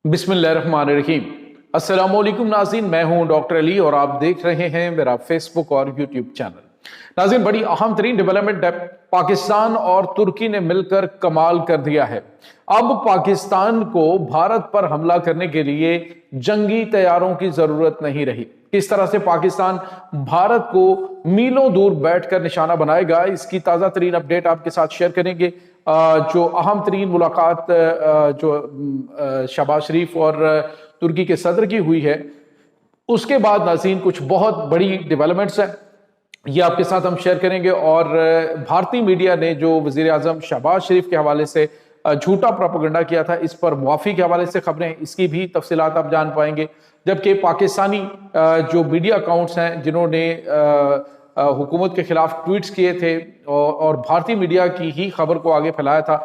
बिस्मिल्लाहिर्रहमानिर्रहीम। अस्सलाम वालेकुम नाज़रीन, मैं हूं डॉक्टर अली और आप देख रहे हैं मेरा फेसबुक और यूट्यूब चैनल। नाज़रीन, बड़ी अहम तरीन डेवलपमेंट है, पाकिस्तान और तुर्की ने मिलकर कमाल कर दिया है। अब पाकिस्तान को भारत पर हमला करने के लिए जंगी तैयारों की जरूरत नहीं रही। किस तरह से पाकिस्तान भारत को मीलों दूर बैठकर निशाना बनाएगा, इसकी ताज़ा तरीन अपडेट आपके साथ शेयर करेंगे। जो अहम तरीन मुलाकात शहबाज शरीफ और तुर्की के सदर की हुई है, उसके बाद नाज़रीन कुछ बहुत बड़ी डेवलपमेंट्स हैं, ये आपके साथ हम शेयर करेंगे। और भारतीय मीडिया ने जो वजीर आजम शहबाज शरीफ के हवाले से झूठा प्रोपेगेंडा किया था, इस पर मुआफी के हवाले से खबरें, इसकी भी तफसीलात आप जान पाएंगे। जबकि पाकिस्तानी जो मीडिया अकाउंट्स हैं जिन्होंने हुकूमत के खिलाफ ट्वीट्स किए थे और भारतीय मीडिया की ही खबर को आगे फैलाया था,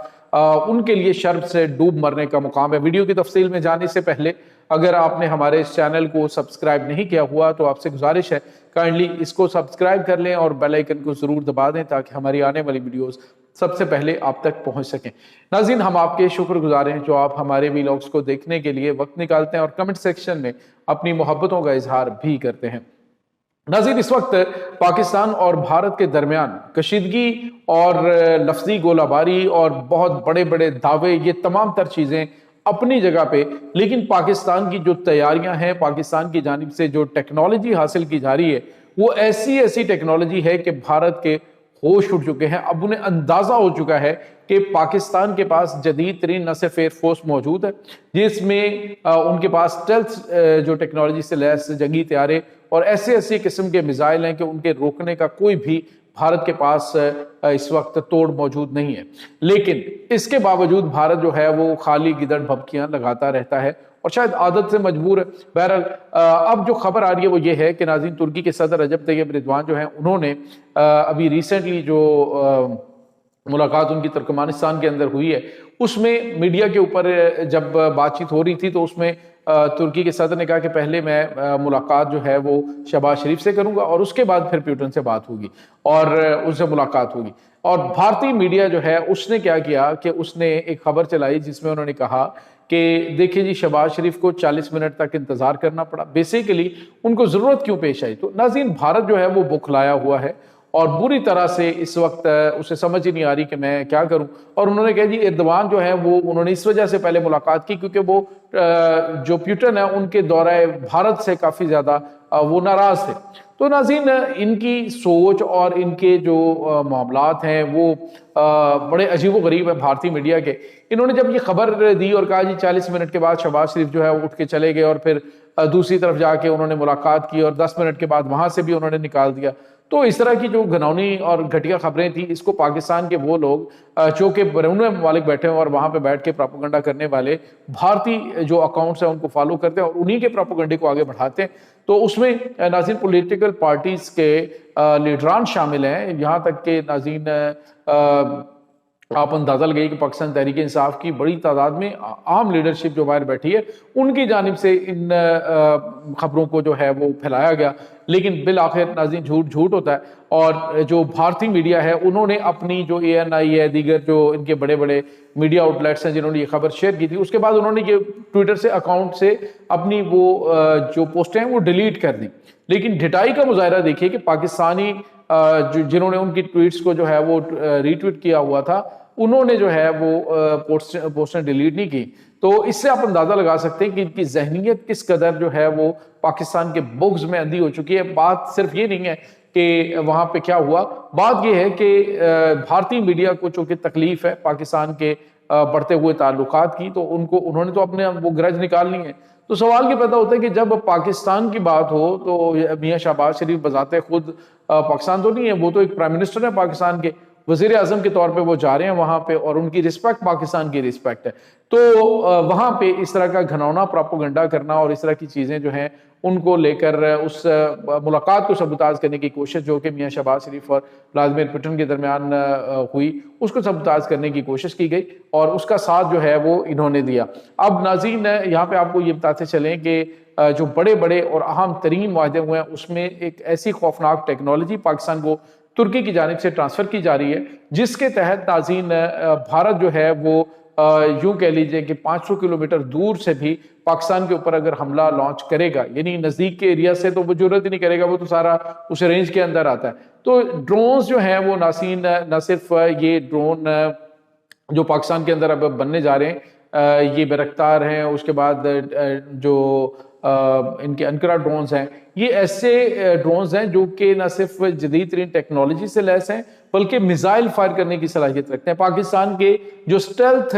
उनके लिए शर्म से डूब मरने का मुकाम है। वीडियो की तफसील में जाने से पहले अगर आपने हमारे इस चैनल को सब्सक्राइब नहीं किया हुआ तो आपसे गुजारिश है, काइंडली इसको सब्सक्राइब कर लें और बेल आइकन को जरूर दबा दें ताकि हमारी आने वाली वीडियोस सबसे पहले आप तक पहुंच सकें। नाज़रीन, हम आपके शुक्रगुजार हैं जो आप हमारे वीलॉग्स को देखने के लिए वक्त निकालते हैं और कमेंट सेक्शन में अपनी मोहब्बतों का इजहार भी करते हैं। नाज़रीन, इस वक्त पाकिस्तान और भारत के दरमियान कशीदगी और लफ्जी गोलाबारी और बहुत बड़े बड़े दावे, ये तमाम तर चीज़ें अपनी जगह पे, लेकिन पाकिस्तान की जो तैयारियां हैं, पाकिस्तान की जानिब से जो टेक्नोलॉजी हासिल की जा रही है, वो ऐसी ऐसी टेक्नोलॉजी है कि भारत के होश उड़ चुके हैं। अब उन्हें अंदाजा हो चुका है कि पाकिस्तान के पास जदीद तरीन न सिर्फ एयरफोर्स मौजूद है, जिसमें उनके पास स्टेल्थ जो टेक्नोलॉजी से लैस जंगी तैयारे और ऐसे ऐसे किस्म के मिसाइल हैं कि उनके रोकने का कोई भी भारत के पास इस वक्त तोड़ मौजूद नहीं है। लेकिन इसके बावजूद भारत जो है वो खाली गिदड़ भभकियां लगाता रहता है और शायद आदत से मजबूर है। बहरहाल अब जो खबर आ रही है वो ये है कि नाज़रीन, तुर्की के सदर रजब तैयब एर्दोगान जो हैं, उन्होंने अभी रिसेंटली जो मुलाकात उनकी तुर्कमानिस्तान के अंदर हुई है, उसमें मीडिया के ऊपर जब बातचीत हो रही थी तो उसमें तुर्की के सदर ने कहा कि पहले मैं मुलाकात जो है वो शहबाज शरीफ से करूंगा और उसके बाद फिर पुतिन से बात होगी और उनसे मुलाकात होगी। और भारतीय मीडिया जो है उसने क्या किया कि उसने एक खबर चलाई जिसमें उन्होंने कहा कि देखिए जी, शहबाज शरीफ को 40 मिनट तक इंतजार करना पड़ा। बेसिकली उनको जरूरत क्यों पेश आई? तो नाज़रीन, भारत जो है वो बुखलाया हुआ है और बुरी तरह से इस वक्त उसे समझ ही नहीं आ रही कि मैं क्या करूं। और उन्होंने कहा जी, एर्दोगान जो है वो उन्होंने इस वजह से पहले मुलाकात की क्योंकि वो जो पुतिन है उनके दौरे भारत से काफी ज्यादा वो नाराज थे। तो नाज़रीन, इनकी सोच और इनके जो मामलात हैं वो बड़े अजीब व गरीब है भारतीय मीडिया के। इन्होंने जब ये खबर दी और कहा जी 40 मिनट के बाद शहबाज शरीफ जो है वो उठ के चले गए और फिर दूसरी तरफ जाके उन्होंने मुलाकात की और 10 मिनट के बाद वहां से भी उन्होंने निकाल दिया, तो इस तरह की जो घिनौनी और घटिया खबरें थी, इसको पाकिस्तान के वो लोग जो कि बैरून ममालिक बैठे हैं और वहां पे बैठ के प्रोपेगेंडा करने वाले भारतीय जो अकाउंट्स हैं उनको फॉलो करते हैं और उन्हीं के प्रोपेगेंडे को आगे बढ़ाते हैं। तो उसमें नाज़रीन पॉलिटिकल पार्टीज के लीडरान शामिल हैं, यहाँ तक के नाज़रीन आप अंदाजा लगाइए कि पाकिस्तान तहरीक इंसाफ की बड़ी तादाद में आम लीडरशिप जो बाहर बैठी है, उनकी जानिब से इन खबरों को जो है वो फैलाया गया। लेकिन बिल आखिर नाज़रीन झूठ होता है और जो भारतीय मीडिया है उन्होंने अपनी जो ANI है, दीगर जो इनके बड़े बड़े मीडिया आउटलेट्स हैं जिन्होंने ये खबर शेयर की थी, उसके बाद उन्होंने ये ट्विटर से अकाउंट से अपनी वो जो पोस्टें हैं वो डिलीट कर दी। लेकिन ढिठाई का मुजाहरा देखिए कि पाकिस्तानी जिन्होंने उनकी ट्वीट्स को जो है वो रीट्वीट किया हुआ था, उन्होंने जो है वो पोस्टें डिलीट नहीं की। तो इससे आप अंदाजा लगा सकते हैं कि इनकी जहनीत किस कदर जो है वो पाकिस्तान के बुग्ज में अंधी हो चुकी है। बात सिर्फ ये नहीं है कि वहां पे क्या हुआ, बात ये है कि भारतीय मीडिया को चूंकि तकलीफ है पाकिस्तान के बढ़ते हुए ताल्लुकात की, तो उन्होंने तो अपने वो ग्रज निकालनी है। तो सवाल ये पैदा होता है कि जब पाकिस्तान की बात हो तो मियां शहबाज शरीफ बजाते खुद पाकिस्तान तो नहीं है, वो तो एक प्राइम मिनिस्टर है पाकिस्तान के, वजीर आजम के तौर पे वो जा रहे हैं वहां पे और उनकी रिस्पेक्ट पाकिस्तान की रिस्पेक्ट है। तो वहां पे इस तरह का घनौना प्रोपेगेंडा करना और इस तरह की चीजें जो हैं उनको लेकर उस मुलाकात को सबूताज करने की कोशिश जो कि मियां शहबाज शरीफ और व्लादिमीर पुतिन के दरमियान हुई, उसको सबूताज करने की कोशिश की गई और उसका साथ जो है वो इन्होंने दिया। अब नाज़रीन, यहाँ पे आपको ये बताते चलें कि जो बड़े बड़े और अहम तरीन वादे हुए हैं उसमें एक ऐसी खौफनाक टेक्नोलॉजी पाकिस्तान को तुर्की की जानिब से ट्रांसफर की जा रही है जिसके तहत नाज़रीन भारत जो है वो यूं कह लीजिए कि 500 किलोमीटर दूर से भी पाकिस्तान के ऊपर अगर हमला लॉन्च करेगा, यानी नजदीक के एरिया से तो वो जरूरत ही नहीं करेगा, वो तो सारा उस रेंज के अंदर आता है। तो ड्रोन्स जो हैं वो नासीन न सिर्फ ये ड्रोन जो पाकिस्तान के अंदर अब बनने जा रहे हैं, ये बैरक्तार हैं, उसके बाद जो इनके अनकरा ड्रोन्स हैं, ये ऐसे ड्रोन्स हैं जो कि न सिर्फ जदीद तरीन टेक्नोलॉजी से लैस हैं बल्कि मिसाइल फायर करने की सलाहियत रखते हैं। पाकिस्तान के जो स्टेल्थ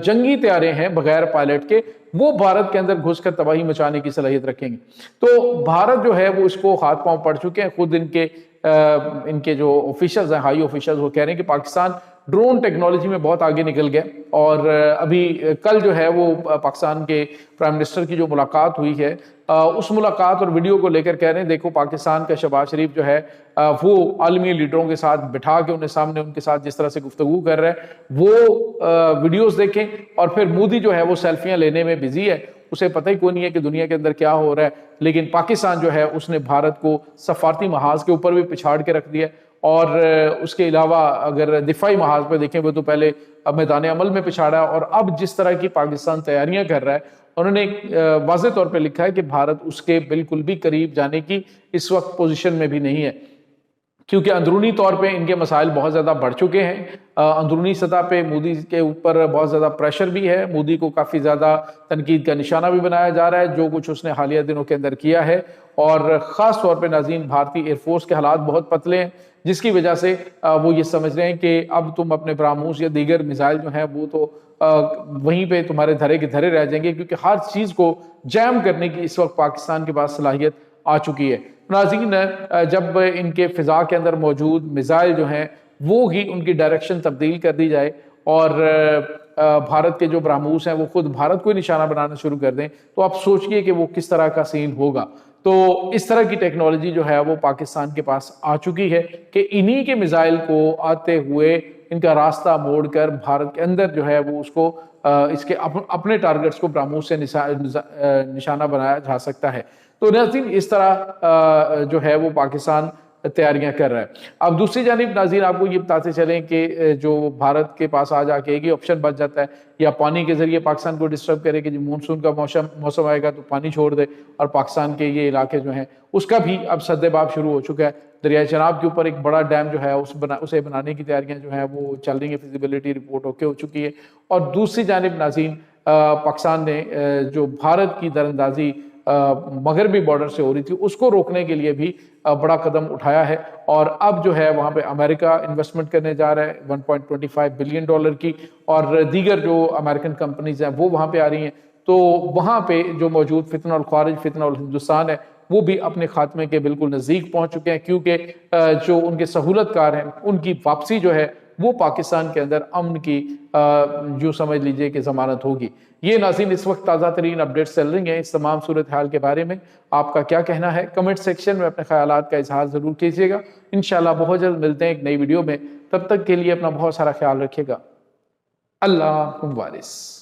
जंगी तैयारे हैं बगैर पायलट के, वो भारत के अंदर घुसकर तबाही मचाने की सलाहियत रखेंगे। तो भारत जो है वो इसको हाथ पांव पड़ चुके हैं। खुद इनके जो ऑफिशियल्स हैं, हाई ऑफिशियल्स, वो कह रहे हैं कि पाकिस्तान ड्रोन टेक्नोलॉजी में बहुत आगे निकल गया। और अभी कल जो है वो पाकिस्तान के प्राइम मिनिस्टर की जो मुलाकात हुई है, उस मुलाकात और वीडियो को लेकर कह रहे हैं देखो पाकिस्तान का शहबाज शरीफ जो है वो आलमी लीडरों के साथ बिठा के उन्हें सामने उनके साथ जिस तरह से गुफ्तगू कर रहा है वो वीडियोस देखें। और फिर मोदी जो है वो सेल्फियां लेने में बिजी है, उसे पता ही कोई नहीं है कि दुनिया के अंदर क्या हो रहा है। लेकिन पाकिस्तान जो है उसने भारत को सफारती महाज के ऊपर भी पिछाड़ के रख दिया। और उसके अलावा अगर दिफाई महाज पे देखें, वो तो पहले मैदान अमल में पिछाड़ा, और अब जिस तरह की पाकिस्तान तैयारियां कर रहा है, उन्होंने वाज़ेह तौर पे लिखा है कि भारत उसके बिल्कुल भी करीब जाने की इस वक्त पोजीशन में भी नहीं है, क्योंकि अंदरूनी तौर पे इनके मसाइल बहुत ज़्यादा बढ़ चुके हैं। अंदरूनी सतह पे मोदी के ऊपर बहुत ज़्यादा प्रेशर भी है, मोदी को काफ़ी ज़्यादा तनकीद का निशाना भी बनाया जा रहा है जो कुछ उसने हालिया दिनों के अंदर किया है। और ख़ास तौर पे नाज़रीन, भारतीय एयरफोर्स के हालात बहुत पतले हैं, जिसकी वजह से वो ये समझ रहे हैं कि अब तुम अपने ब्राह्मोस या दीगर मिसाइल जो हैं वो तो वहीं पे तुम्हारे धरे के धरे रह जाएंगे, क्योंकि हर चीज़ को जैम करने की इस वक्त पाकिस्तान के पास सलाहियत आ चुकी है। नाज़रीन, जब इनके फिजा के अंदर मौजूद मिसाइल जो हैं वो ही उनकी डायरेक्शन तब्दील कर दी जाए और भारत के जो ब्राह्मोस हैं वो खुद भारत को ही निशाना बनाना शुरू कर दें, तो आप सोचिए कि वो किस तरह का सीन होगा। तो इस तरह की टेक्नोलॉजी जो है वो पाकिस्तान के पास आ चुकी है कि इन्हीं के मिसाइल को आते हुए इनका रास्ता मोड़कर भारत के अंदर जो है वो उसको इसके अपने टारगेट्स को ब्राह्मोस से निशाना बनाया जा सकता है। तो नाज़रीन, इस तरह जो है वो पाकिस्तान तैयारियां कर रहा है। अब दूसरी जानिब नाज़रीन, आपको ये बताते चलें कि जो भारत के पास आ जाके एक ही ऑप्शन बच जाता है, या पानी के जरिए पाकिस्तान को डिस्टर्ब करे कि जब मानसून का मौसम आएगा तो पानी छोड़ दे, और पाकिस्तान के ये इलाके जो हैं उसका भी अब सद्देबाब शुरू हो चुका है। दरिया चनाब के ऊपर एक बड़ा डैम जो है उसे बनाने की तैयारियां जो हैं वो चल रही हैं, फिजिबिलिटी रिपोर्ट ओके हो चुकी है। और दूसरी जानिब नाज़रीन, पाकिस्तान ने जो भारत की दरअंदाजी मगरबी बॉर्डर से हो रही थी उसको रोकने के लिए भी बड़ा कदम उठाया है। और अब जो है वहाँ पे अमेरिका इन्वेस्टमेंट करने जा रहा है 1.25 बिलियन डॉलर की, और दीगर जो अमेरिकन कंपनीज हैं वो वहाँ पे आ रही हैं। तो वहाँ पे जो मौजूद फितना उल खारिज, फितना उल हिंदुस्तान है, वो भी अपने खात्मे के बिल्कुल नज़दीक पहुँच चुके हैं, क्योंकि जो उनके सहूलतकार हैं उनकी वापसी जो है वो पाकिस्तान के अंदर अमन की जो समझ लीजिए कि ज़मानत होगी। ये नाज़रीन इस वक्त ताज़ा तरीन अपडेट्स चल रही हैं। इस तमाम सूरत हाल के बारे में आपका क्या कहना है, कमेंट सेक्शन में अपने ख्यालात का इजहार ज़रूर कीजिएगा। इंशाल्लाह बहुत जल्द मिलते हैं एक नई वीडियो में, तब तक के लिए अपना बहुत सारा ख्याल रखिएगा। अल्लाह वारिस।